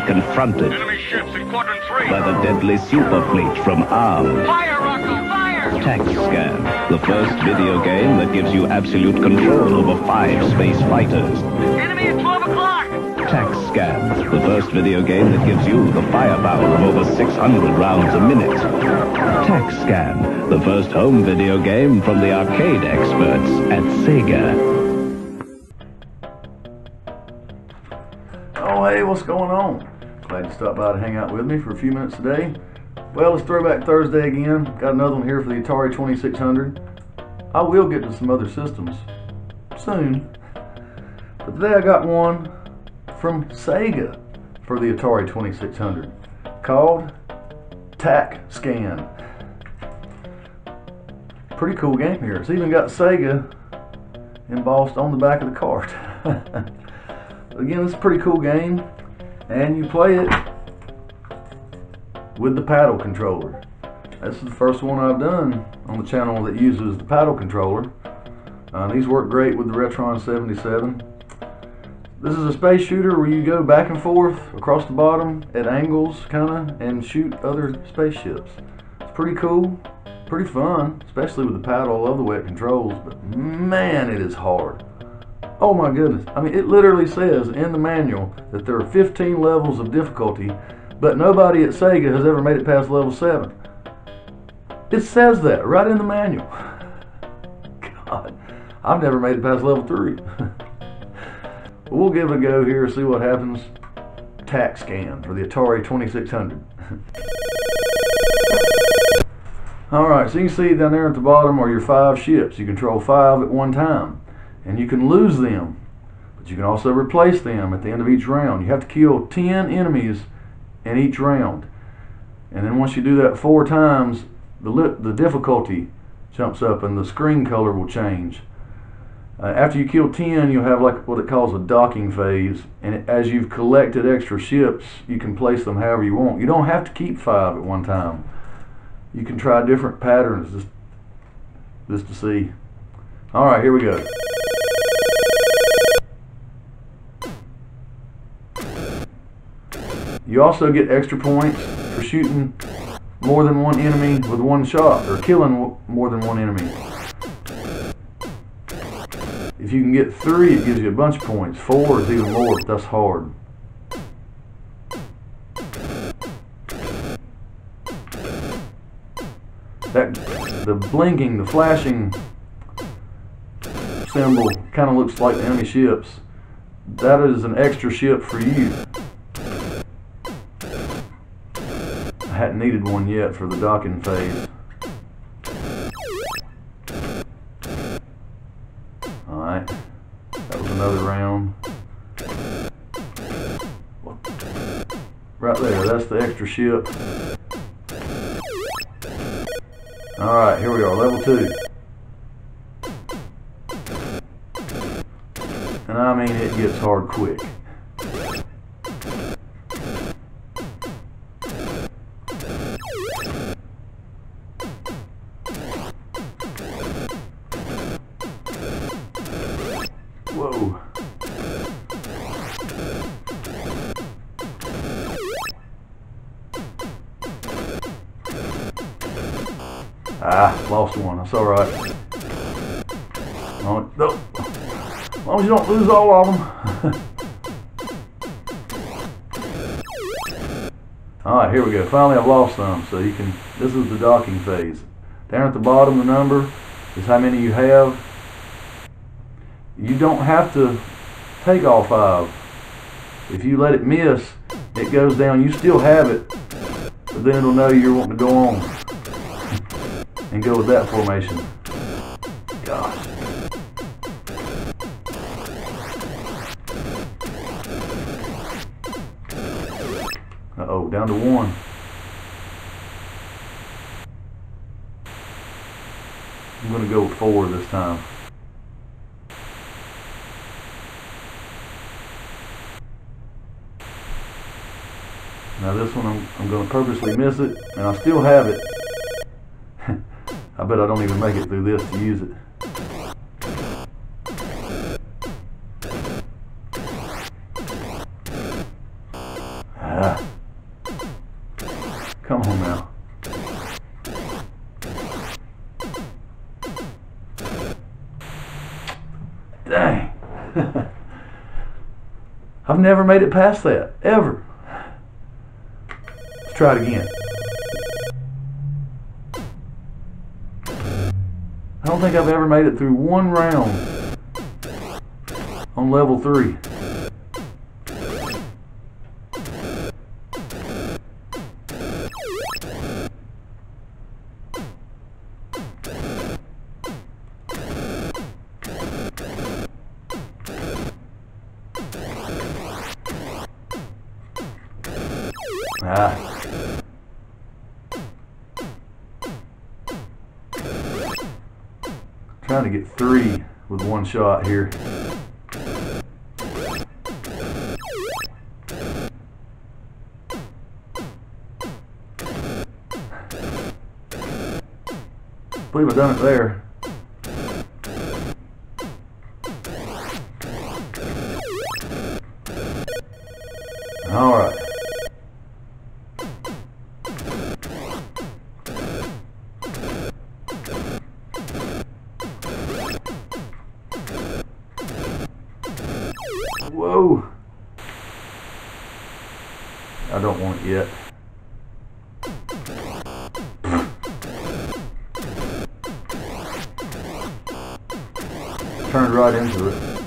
confronted Enemy ships in quadrant 3. by the deadly super fleet from ARM. Fire, Rocco, fire! Tac-Scan, the first video game that gives you absolute control over 5 space fighters. Enemy at 12 o'clock! Tac-Scan, the first video game that gives you the firepower of over 600 rounds a minute. Tac-Scan, the first home video game from the arcade experts at Sega. Oh, hey, what's going on? Glad you stopped by to hang out with me for a few minutes today. Well, it's Throwback Thursday again. Got another one here for the Atari 2600. I will get to some other systems soon. But today I got one from Sega for the Atari 2600 called Tac-Scan. Pretty cool game here. It's even got Sega embossed on the back of the cart. Again, it's a pretty cool game, and you play it with the paddle controller. This is the first one I've done on the channel that uses the paddle controller. These work great with the Retron 77. This is a space shooter where you go back and forth across the bottom at angles, kinda, and shoot other spaceships. It's pretty cool, pretty fun, especially with the paddle. I love the way it controls, but man, it is hard. Oh my goodness. I mean, it literally says in the manual that there are 15 levels of difficulty, but nobody at Sega has ever made it past level 7. It says that right in the manual. God, I've never made it past level 3. We'll give it a go here, see what happens. Tac-Scan for the Atari 2600. Alright, so you can see down there at the bottom are your 5 ships. You control 5 at one time. And you can lose them, but you can also replace them at the end of each round. You have to kill 10 enemies in each round. And then once you do that 4 times, the difficulty jumps up and the screen color will change. After you kill 10, you'll have like what it calls a docking phase. And as you've collected extra ships, you can place them however you want. You don't have to keep 5 at one time. You can try different patterns just to see. Alright, here we go. You also get extra points for shooting more than one enemy with one shot, or killing more than one enemy. If you can get 3, it gives you a bunch of points. 4 is even more, but that's hard. The blinking, the flashing symbol kind of looks like the enemy ships. That is an extra ship for you. I hadn't needed one yet for the docking phase. Alright, that was another round. Right there, that's the extra ship. Alright, here we are, level 2. And I mean, it gets hard quick. Whoa. Lost one. That's alright. Oh, no. As long as you don't lose all of them. Alright, here we go. Finally I've lost some, so you can, this is the docking phase. Down at the bottom, the number is how many you have. You don't have to take all 5. If you let it miss, it goes down. You still have it, but then it'll know you're wanting to go on and go with that formation. Gosh. Uh-oh, down to 1. I'm going to go with 4 this time. Now this one I'm going to purposely miss it, and I still have it. I bet I don't even make it through this to use it. Come on now. Dang. I've never made it past that, ever. Let's try it again. I don't think I've ever made it through one round on level 3. Trying to get 3 with one shot here. I believe I've done it there. All right. Whoa. I don't want it yet. Turned right into it.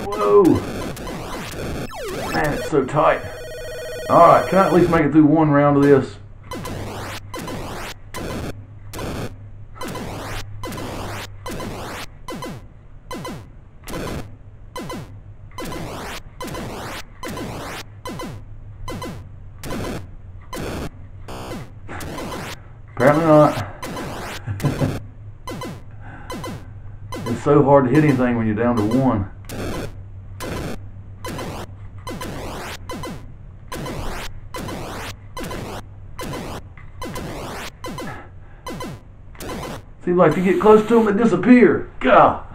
Whoa! Man, it's so tight. Alright, can I at least make it through one round of this? Apparently not. It's so hard to hit anything when you're down to 1. Seems like if you get close to them, they disappear. God.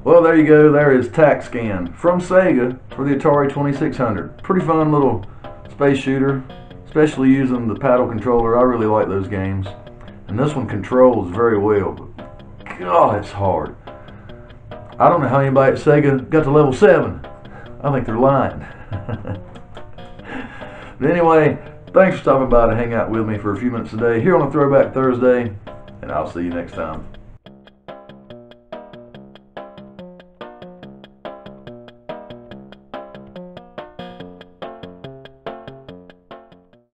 Well, there you go. There is Tac-Scan from Sega for the Atari 2600. Pretty fun little space shooter, especially using the paddle controller. I really like those games. And this one controls very well. But God, it's hard. I don't know how anybody at Sega got to level 7. I think they're lying. But anyway, thanks for stopping by to hang out with me for a few minutes today here on a Throwback Thursday, and I'll see you next time.